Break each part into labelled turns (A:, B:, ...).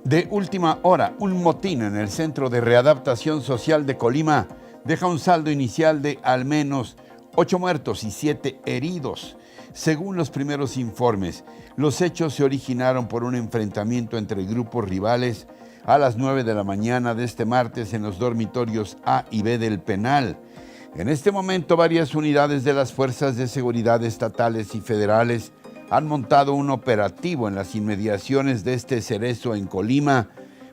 A: De última hora, un motín en el Centro de Readaptación Social de Colima deja un saldo inicial de al menos 8 muertos y 7 heridos. Según los primeros informes, los hechos se originaron por un enfrentamiento entre grupos rivales a las 9 de la mañana de este martes en los dormitorios A y B del penal. En este momento, varias unidades de las fuerzas de seguridad estatales y federales han montado un operativo en las inmediaciones de este cerezo en Colima,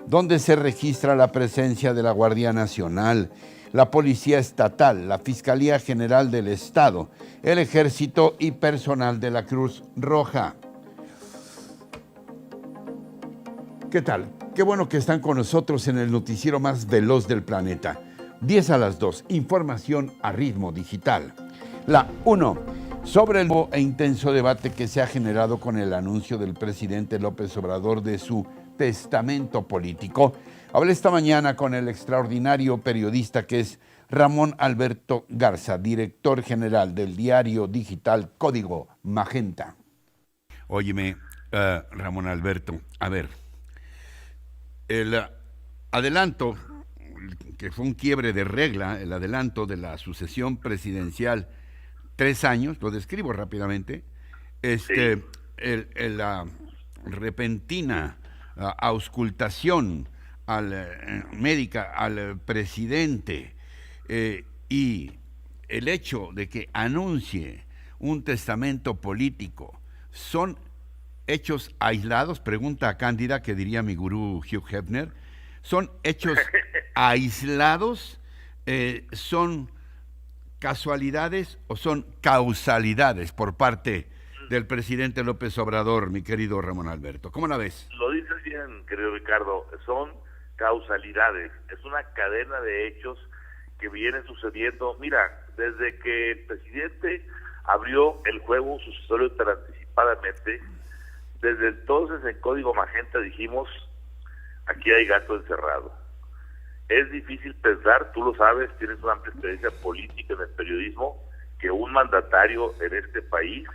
A: donde se registra la presencia de la Guardia Nacional, la Policía Estatal, la Fiscalía General del Estado, el Ejército y personal de la Cruz Roja. ¿Qué tal? Qué bueno que están con nosotros en el noticiero más veloz del planeta. 10 a las 2, información a ritmo digital. La 1. Sobre el nuevo e intenso debate que se ha generado con el anuncio del presidente López Obrador de su testamento político, hablé esta mañana con el extraordinario periodista que es Ramón Alberto Garza, director general del diario digital Código Magenta. Óyeme, Ramón Alberto, a ver, el adelanto, que fue un quiebre de regla, el adelanto de la sucesión presidencial 3 años, lo describo rápidamente, la repentina auscultación médica al presidente y el hecho de que anuncie un testamento político, ¿son hechos aislados? Pregunta a Cándida, que diría mi gurú Hugh Hefner. ¿Son hechos aislados? ¿Son casualidades o son causalidades por parte del presidente López Obrador, mi querido Ramón Alberto? ¿Cómo la ves?
B: Lo dices bien, querido Ricardo, son causalidades, es una cadena de hechos que vienen sucediendo. Mira, desde que el presidente abrió el juego sucesorio tan anticipadamente, desde entonces en Código Magenta dijimos, aquí hay gato encerrado. Es difícil pensar, tú lo sabes, tienes una amplia experiencia política en el periodismo, que un mandatario en este país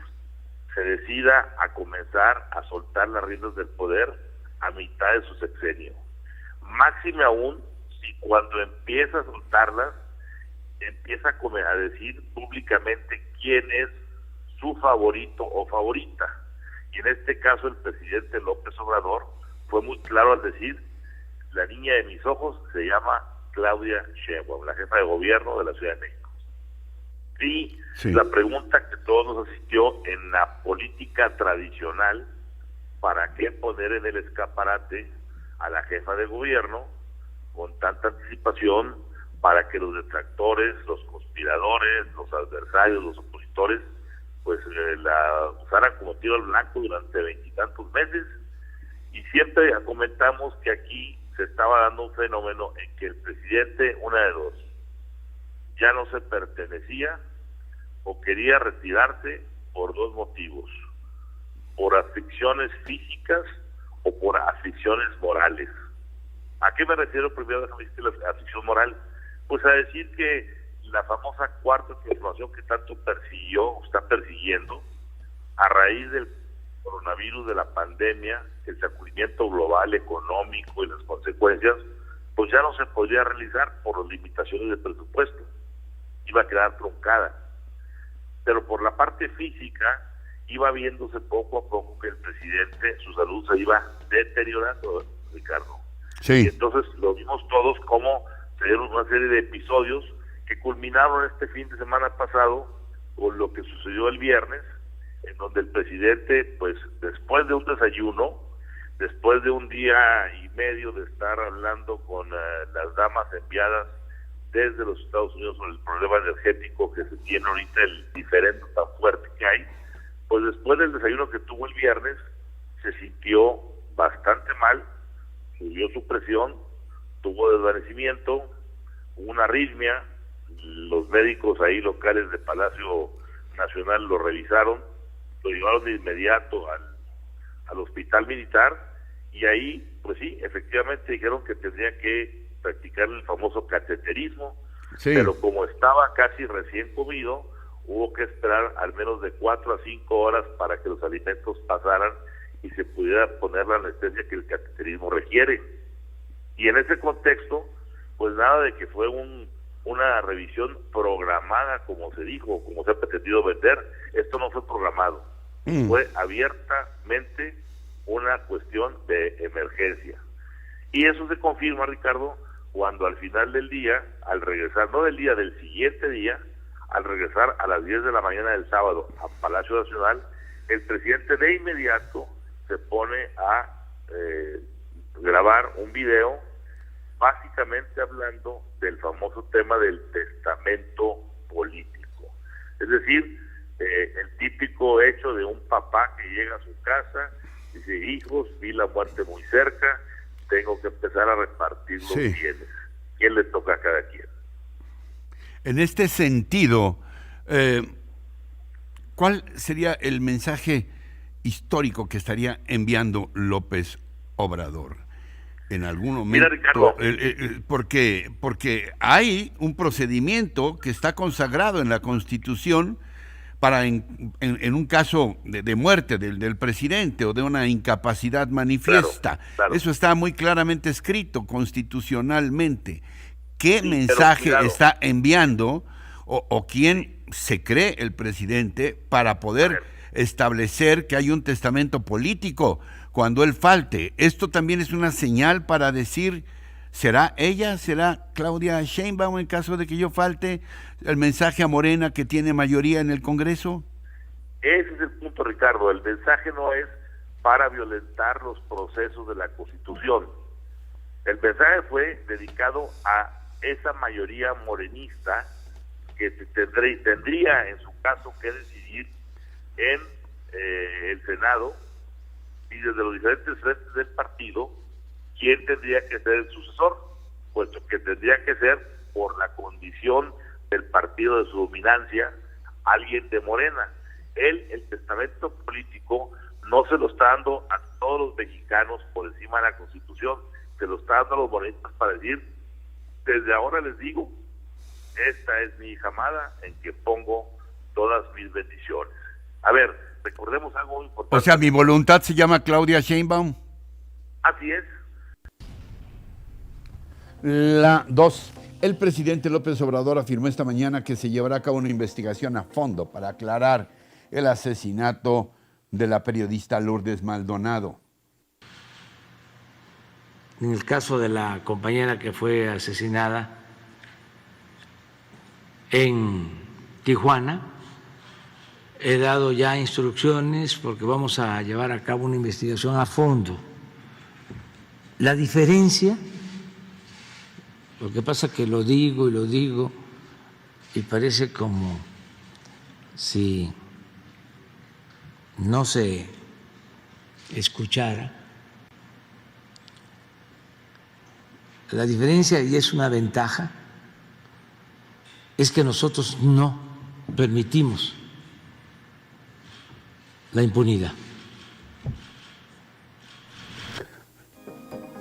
B: se decida a comenzar a soltar las riendas del poder a mitad de su sexenio. Máxime aún si cuando empieza a soltarlas, empieza a decir públicamente quién es su favorito o favorita. Y en este caso el presidente López Obrador fue muy claro al decir: la niña de mis ojos se llama Claudia Sheinbaum, la jefa de gobierno de la Ciudad de México. Y sí, la pregunta que todos nos asistió en la política tradicional, ¿para qué poner en el escaparate a la jefa de gobierno con tanta anticipación para que los detractores, los conspiradores, los adversarios, los opositores, pues la usaran como tiro al blanco durante 20 y tantos meses? Y siempre comentamos que aquí se estaba dando un fenómeno en que el presidente, una de dos, ya no se pertenecía o quería retirarse por 2 motivos: por aflicciones físicas o por aflicciones morales. ¿A qué me refiero primero de la aflicción moral? Pues a decir que la famosa cuarta transformación que tanto está persiguiendo a raíz del coronavirus, de la pandemia, el sacudimiento global económico y las consecuencias, pues ya no se podría realizar por las limitaciones de presupuesto, iba a quedar truncada. Pero por la parte física iba viéndose poco a poco que el presidente, su salud se iba deteriorando, Ricardo. Sí. Y entonces lo vimos todos como se dieron una serie de episodios que culminaron este fin de semana pasado con lo que sucedió el viernes, en donde el presidente, pues después de un desayuno, después de un día y medio de estar hablando con las damas enviadas desde los Estados Unidos sobre el problema energético que se tiene ahorita, el diferendo tan fuerte que hay, pues después del desayuno que tuvo el viernes, se sintió bastante mal, subió su presión, tuvo desvanecimiento, una arritmia. Los médicos ahí locales de Palacio Nacional lo revisaron, lo llevaron de inmediato al hospital militar, y ahí, pues sí, efectivamente dijeron que tendría que practicar el famoso cateterismo, sí, pero como estaba casi recién comido, hubo que esperar al menos de 4 a 5 horas para que los alimentos pasaran y se pudiera poner la anestesia que el cateterismo requiere. Y en ese contexto, pues nada de que fue una revisión programada, como se dijo, como se ha pretendido vender. Esto no fue programado, fue abiertamente una cuestión de emergencia. Y eso se confirma, Ricardo, cuando al final del día, al regresar, no del día, del siguiente día, al regresar a las 10 de la mañana del sábado a Palacio Nacional, el presidente de inmediato se pone a grabar un video, básicamente hablando del famoso tema del testamento político. Es decir, el típico hecho de un papá que llega a su casa, dice: hijos, vi la muerte muy cerca, tengo que empezar a repartir los bienes. ¿Quién le toca a cada quien?
A: En este sentido, ¿cuál sería el mensaje histórico que estaría enviando López Obrador en algún momento?
B: Mira, Ricardo,
A: porque hay un procedimiento que está consagrado en la Constitución para en un caso de muerte del presidente o de una incapacidad manifiesta.
B: Claro.
A: Eso está muy claramente escrito constitucionalmente. ¿Qué mensaje está enviando o quién se cree el presidente para poder establecer que hay un testamento político cuando él falte? Esto también es una señal para decir: ¿será ella? ¿Será Claudia Sheinbaum en caso de que yo falte? ¿El mensaje a Morena, que tiene mayoría en el Congreso?
B: Ese es el punto, Ricardo. El mensaje no es para violentar los procesos de la Constitución. El mensaje fue dedicado a esa mayoría morenista que tendría en su caso que decidir en el Senado y desde los diferentes frentes del partido quién tendría que ser el sucesor, puesto que tendría que ser, por la condición del partido de su dominancia, alguien de Morena. El testamento político no se lo está dando a todos los mexicanos por encima de la Constitución, se lo está dando a los morenistas para decir: desde ahora les digo, esta es mi hija amada en que pongo todas mis bendiciones. A ver, recordemos algo muy importante.
A: O sea, mi voluntad se llama Claudia Sheinbaum.
B: Así es.
A: La 2. El presidente López Obrador afirmó esta mañana que se llevará a cabo una investigación a fondo para aclarar el asesinato de la periodista Lourdes Maldonado.
C: En el caso de la compañera que fue asesinada en Tijuana, he dado ya instrucciones porque vamos a llevar a cabo una investigación a fondo. La diferencia, lo que pasa es que lo digo y parece como si no se escuchara. La diferencia, y es una ventaja, es que nosotros no permitimos la impunidad.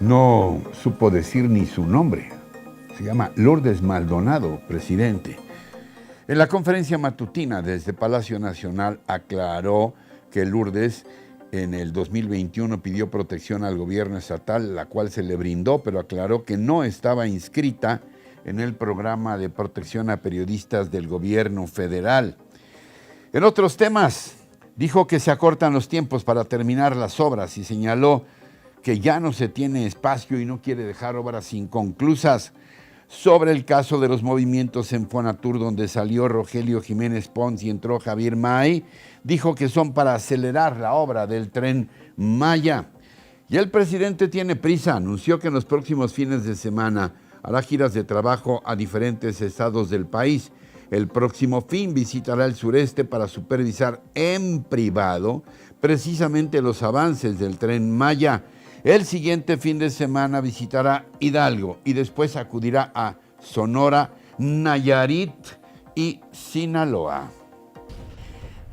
A: No supo decir ni su nombre. Se llama Lourdes Maldonado, presidente. En la conferencia matutina desde Palacio Nacional aclaró que Lourdes en el 2021 pidió protección al gobierno estatal, la cual se le brindó, pero aclaró que no estaba inscrita en el programa de protección a periodistas del gobierno federal. En otros temas, dijo que se acortan los tiempos para terminar las obras y señaló que ya no se tiene espacio y no quiere dejar obras inconclusas. Sobre el caso de los movimientos en Fonatur, donde salió Rogelio Jiménez Pons y entró Javier May, dijo que son para acelerar la obra del Tren Maya. Y el presidente tiene prisa, anunció que en los próximos fines de semana hará giras de trabajo a diferentes estados del país. El próximo fin visitará el sureste para supervisar en privado precisamente los avances del Tren Maya. El siguiente fin de semana visitará Hidalgo y después acudirá a Sonora, Nayarit y Sinaloa.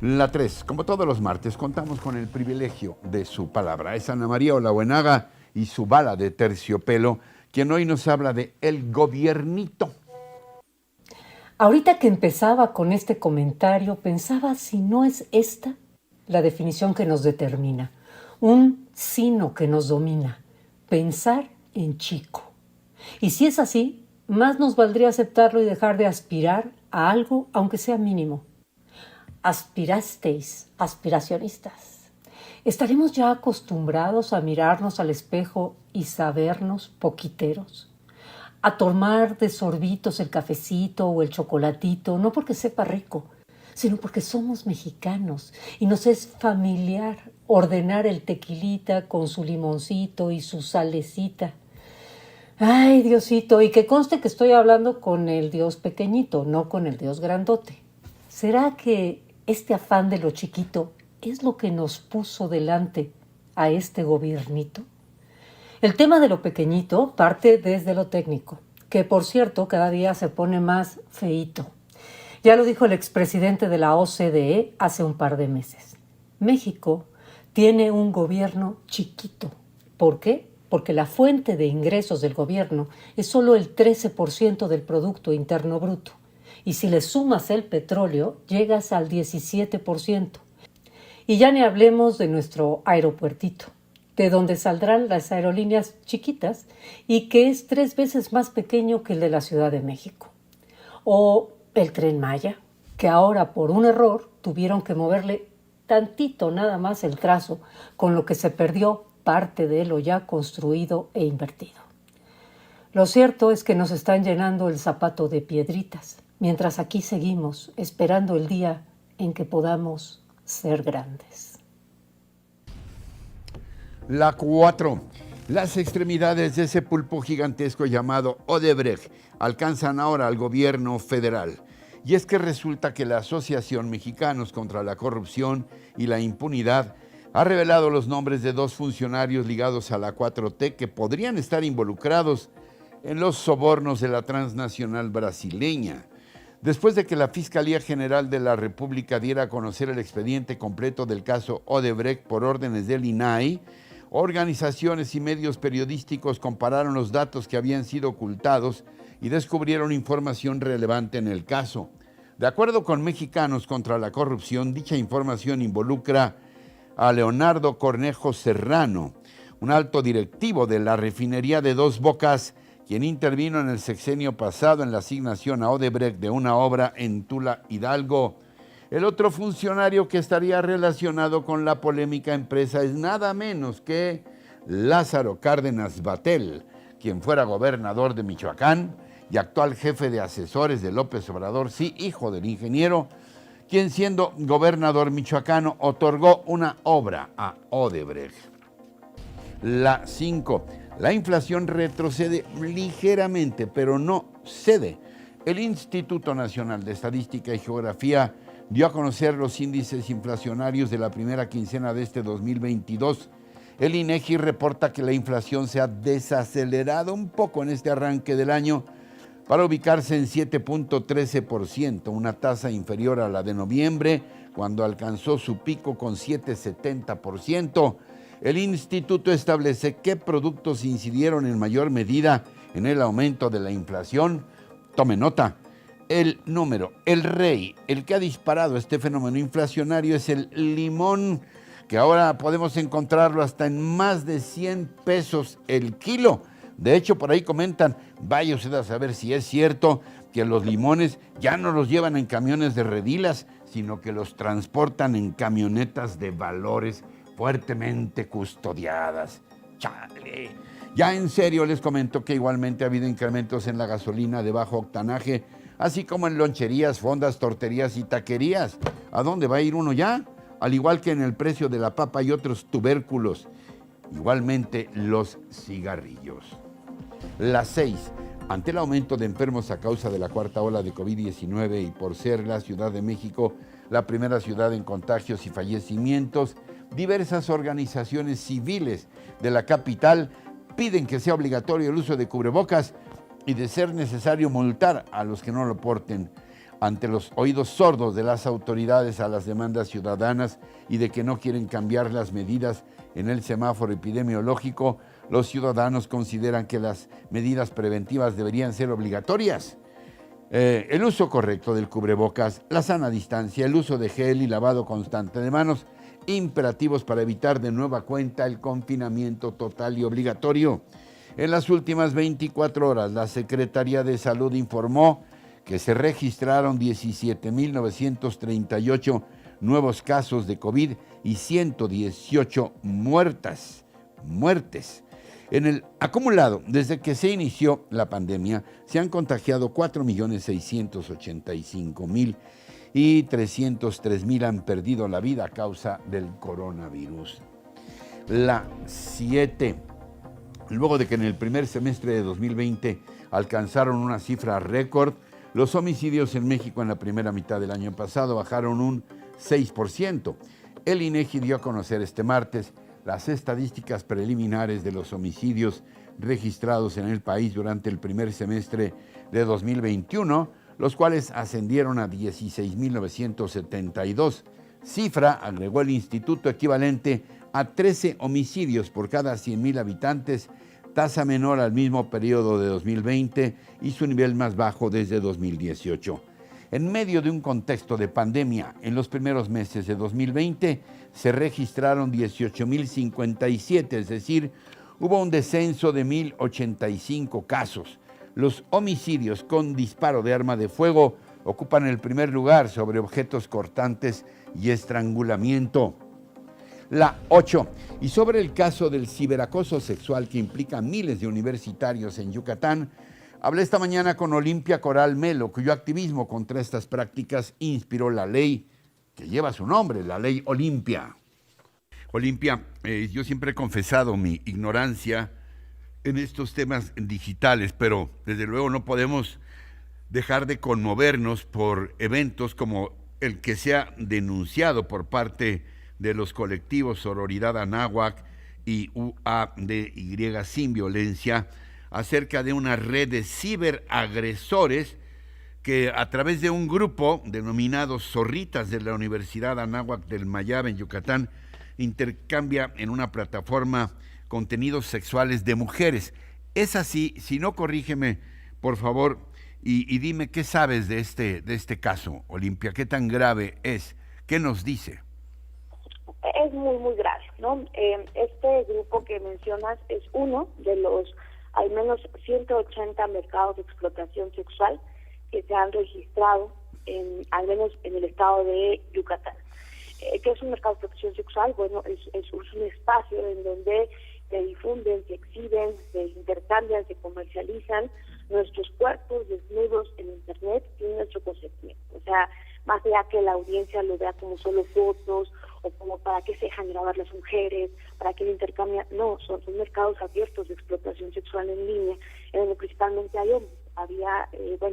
A: La 3, como todos los martes, contamos con el privilegio de su palabra. Es Ana María Olabuenaga y su bala de terciopelo, quien hoy nos habla de el gobiernito.
D: Ahorita que empezaba con este comentario, pensaba si no es esta la definición que nos determina. un sino que nos domina, pensar en chico. Y si es así, más nos valdría aceptarlo y dejar de aspirar a algo, aunque sea mínimo. Aspirasteis, aspiracionistas. ¿Estaremos ya acostumbrados a mirarnos al espejo y sabernos poquiteros? A tomar de sorbitos el cafecito o el chocolatito, no porque sepa rico, sino porque somos mexicanos y nos es familiar ordenar el tequilita con su limoncito y su salecita. Ay, Diosito, y que conste que estoy hablando con el Dios pequeñito, no con el Dios grandote. ¿Será que este afán de lo chiquito es lo que nos puso delante a este gobiernito? El tema de lo pequeñito parte desde lo técnico, que por cierto cada día se pone más feíto. Ya lo dijo el expresidente de la OCDE hace un par de meses. México tiene un gobierno chiquito. ¿Por qué? Porque la fuente de ingresos del gobierno es solo el 13% del Producto Interno Bruto. Y si le sumas el petróleo, llegas al 17%. Y ya ni hablemos de nuestro aeropuertito, de donde saldrán las aerolíneas chiquitas y que es 3 veces más pequeño que el de la Ciudad de México. O el Tren Maya, que ahora por un error tuvieron que moverle tantito nada más el trazo, con lo que se perdió parte de lo ya construido e invertido. Lo cierto es que nos están llenando el zapato de piedritas, mientras aquí seguimos esperando el día en que podamos ser grandes.
A: La 4. Las extremidades de ese pulpo gigantesco llamado Odebrecht alcanzan ahora al gobierno federal. Y es que resulta que la Asociación Mexicanos contra la Corrupción y la Impunidad ha revelado los nombres de 2 funcionarios ligados a la 4T que podrían estar involucrados en los sobornos de la transnacional brasileña. Después de que la Fiscalía General de la República diera a conocer el expediente completo del caso Odebrecht por órdenes del INAI, organizaciones y medios periodísticos compararon los datos que habían sido ocultados y descubrieron información relevante en el caso. De acuerdo con Mexicanos contra la Corrupción, dicha información involucra a Leonardo Cornejo Serrano, un alto directivo de la refinería de Dos Bocas, quien intervino en el sexenio pasado en la asignación a Odebrecht de una obra en Tula, Hidalgo. El otro funcionario que estaría relacionado con la polémica empresa es nada menos que Lázaro Cárdenas Battel, quien fuera gobernador de Michoacán y actual jefe de asesores de López Obrador, sí, hijo del ingeniero, quien siendo gobernador michoacano otorgó una obra a Odebrecht. La 5. La inflación retrocede ligeramente, pero no cede. El Instituto Nacional de Estadística y Geografía dio a conocer los índices inflacionarios de la primera quincena de este 2022. El INEGI reporta que la inflación se ha desacelerado un poco en este arranque del año para ubicarse en 7.13%, una tasa inferior a la de noviembre, cuando alcanzó su pico con 7.70%. El instituto establece qué productos incidieron en mayor medida en el aumento de la inflación. Tome nota, el rey, el que ha disparado este fenómeno inflacionario es el limón, que ahora podemos encontrarlo hasta en más de 100 pesos el kilo. De hecho, por ahí comentan, vaya usted a saber si es cierto que los limones ya no los llevan en camiones de redilas, sino que los transportan en camionetas de valores fuertemente custodiadas. ¡Chale! Ya en serio les comento que igualmente ha habido incrementos en la gasolina de bajo octanaje, así como en loncherías, fondas, torterías y taquerías. ¿A dónde va a ir uno ya? Al igual que en el precio de la papa y otros tubérculos. Igualmente los cigarrillos. La 6. Ante el aumento de enfermos a causa de la cuarta ola de COVID-19 y por ser la Ciudad de México la primera ciudad en contagios y fallecimientos, diversas organizaciones civiles de la capital piden que sea obligatorio el uso de cubrebocas y, de ser necesario, multar a los que no lo porten. Ante los oídos sordos de las autoridades a las demandas ciudadanas y de que no quieren cambiar las medidas en el semáforo epidemiológico, los ciudadanos consideran que las medidas preventivas deberían ser obligatorias. El uso correcto del cubrebocas, la sana distancia, el uso de gel y lavado constante de manos, imperativos para evitar de nueva cuenta el confinamiento total y obligatorio. En las últimas 24 horas, la Secretaría de Salud informó que se registraron 17,938 nuevos casos de COVID y 118 muertes. En el acumulado, desde que se inició la pandemia, se han contagiado 4,685,000 y 303,000 han perdido la vida a causa del coronavirus. La 7. Luego de que en el primer semestre de 2020 alcanzaron una cifra récord, los homicidios en México en la primera mitad del año pasado bajaron un 6%. El INEGI dio a conocer este martes las estadísticas preliminares de los homicidios registrados en el país durante el primer semestre de 2021, los cuales ascendieron a 16,972, cifra, agregó el instituto, equivalente a 13 homicidios por cada 100,000 habitantes, tasa menor al mismo periodo de 2020 y su nivel más bajo desde 2018. En medio de un contexto de pandemia, en los primeros meses de 2020 se registraron 18,057, es decir, hubo un descenso de 1,085 casos. Los homicidios con disparo de arma de fuego ocupan el primer lugar sobre objetos cortantes y estrangulamiento. La 8. Y sobre el caso del ciberacoso sexual que implica a miles de universitarios en Yucatán, hablé esta mañana con Olimpia Coral Melo, cuyo activismo contra estas prácticas inspiró la ley que lleva su nombre, la Ley Olimpia. Olimpia, yo siempre he confesado mi ignorancia en estos temas digitales, pero desde luego no podemos dejar de conmovernos por eventos como el que se ha denunciado por parte de los colectivos Sororidad Anáhuac y UADY Sin Violencia acerca de una red de ciberagresores que a través de un grupo denominado Zorritas de la Universidad Anáhuac del Mayab en Yucatán intercambia en una plataforma contenidos sexuales de mujeres. Es así, si no, corrígeme, por favor, y dime qué sabes de este caso, Olimpia, qué tan grave es, qué nos dice.
E: Es muy, muy grave, ¿no? Este grupo que mencionas es uno de los al menos 180 mercados de explotación sexual que se han registrado al menos en el estado de Yucatán. ¿Qué es un mercado de explotación sexual? Bueno, es un espacio en donde se difunden, se exhiben, se intercambian, se comercializan nuestros cuerpos desnudos en internet sin nuestro consentimiento. O sea, más allá que la audiencia lo vea como solo fotos o como para qué se dejan grabar las mujeres, para qué lo intercambian. No, son mercados abiertos de explotación sexual en línea, en donde principalmente hay hombres.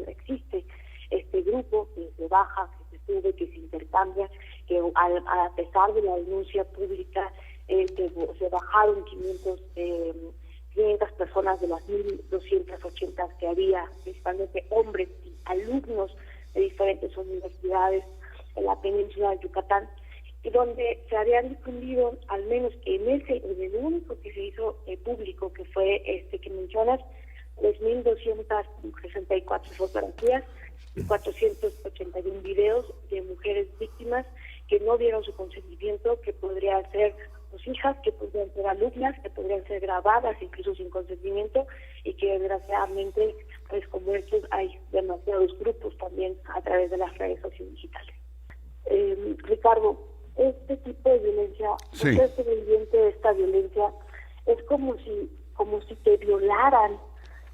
E: Existe este grupo que se baja, que se sube, que se intercambia, que a pesar de la denuncia pública se bajaron 500 personas de las 1,280 que había, principalmente hombres y alumnos de diferentes universidades en la península de Yucatán, y donde se habían difundido, al menos en el único que se hizo público, que fue este que mencionas, 3,264 fotografías y 481 videos de mujeres víctimas que no dieron su consentimiento, que podrían ser sus hijas, que podrían ser alumnas, que podrían ser grabadas incluso sin consentimiento, y que desgraciadamente, pues como estos, hay demasiados grupos también a través de las redes sociodigitales. Ricardo, este tipo de violencia,
A: sí.
E: Ser sobreviviente de esta violencia es como si te violaran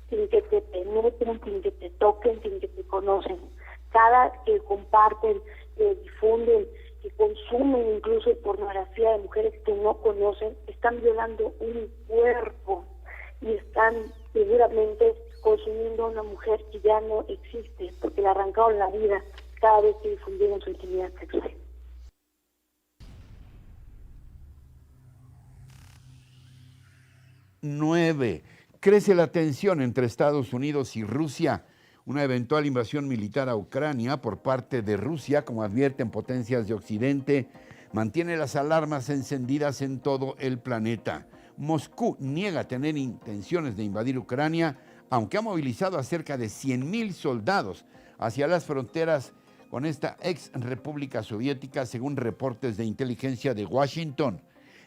E: sin que te penetren, sin que te toquen, sin que te conocen. Cada que comparten, que difunden, que consumen incluso pornografía de mujeres que no conocen, están violando un cuerpo y están seguramente consumiendo a una mujer que ya no existe porque le arrancaron la vida cada vez que difundieron su intimidad sexual.
A: 9. Crece la tensión entre Estados Unidos y Rusia. Una eventual invasión militar a Ucrania por parte de Rusia, como advierten potencias de Occidente, mantiene las alarmas encendidas en todo el planeta. Moscú niega tener intenciones de invadir Ucrania, aunque ha movilizado a cerca de 100,000 soldados hacia las fronteras con esta ex república soviética, según reportes de inteligencia de Washington.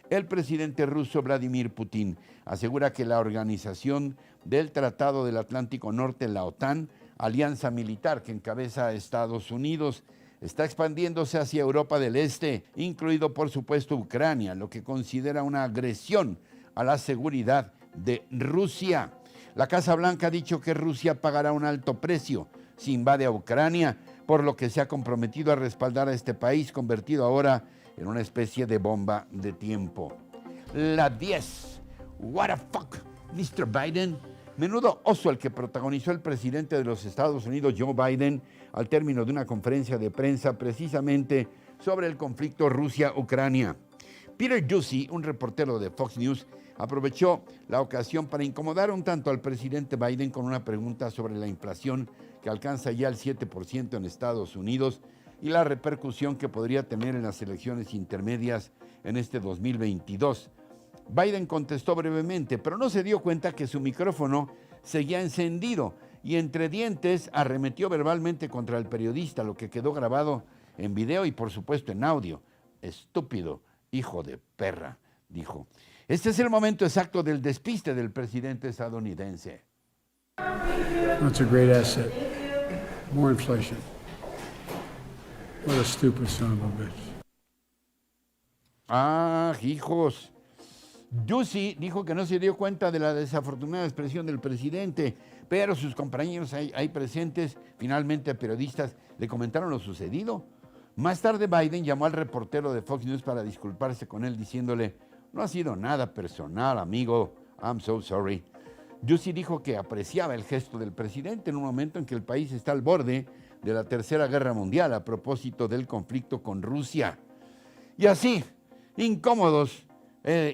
A: El presidente ruso Vladimir Putin asegura que la organización del Tratado del Atlántico Norte, la OTAN, alianza militar que encabeza a Estados Unidos, está expandiéndose hacia Europa del Este, incluido por supuesto Ucrania, lo que considera una agresión a la seguridad de Rusia. La Casa Blanca ha dicho que Rusia pagará un alto precio si invade a Ucrania, por lo que se ha comprometido a respaldar a este país convertido ahora en una especie de bomba de tiempo. La 10. What the fuck, Mr. Biden. Menudo oso el que protagonizó el presidente de los Estados Unidos, Joe Biden, al término de una conferencia de prensa precisamente sobre el conflicto Rusia-Ucrania. Peter Doocy, un reportero de Fox News, aprovechó la ocasión para incomodar un tanto al presidente Biden con una pregunta sobre la inflación que alcanza ya el 7% en Estados Unidos y la repercusión que podría tener en las elecciones intermedias en este 2022. Biden contestó brevemente, pero no se dio cuenta que su micrófono seguía encendido y entre dientes arremetió verbalmente contra el periodista, lo que quedó grabado en video y por supuesto en audio. Estúpido, hijo de perra, dijo. Este es el momento exacto del despiste del presidente estadounidense.
F: That's a great asset. More inflation. What a stupid son of a bitch.
A: Ah, hijos. Doocy dijo que no se dio cuenta de la desafortunada expresión del presidente, pero sus compañeros ahí presentes, finalmente periodistas, le comentaron lo sucedido. Más tarde Biden llamó al reportero de Fox News para disculparse con él, diciéndole: no ha sido nada personal, amigo, I'm so sorry. Doocy dijo que apreciaba el gesto del presidente en un momento en que el país está al borde de la Tercera Guerra Mundial a propósito del conflicto con Rusia. Y así, incómodos,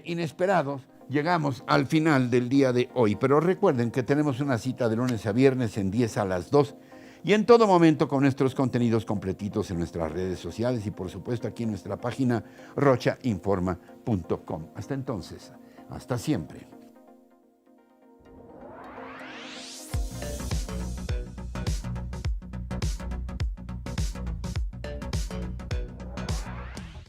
A: inesperados, llegamos al final del día de hoy. Pero recuerden que tenemos una cita de lunes a viernes en 10 a las 2 y en todo momento con nuestros contenidos completitos en nuestras redes sociales y por supuesto aquí en nuestra página rochainforma.com. Hasta entonces, hasta siempre.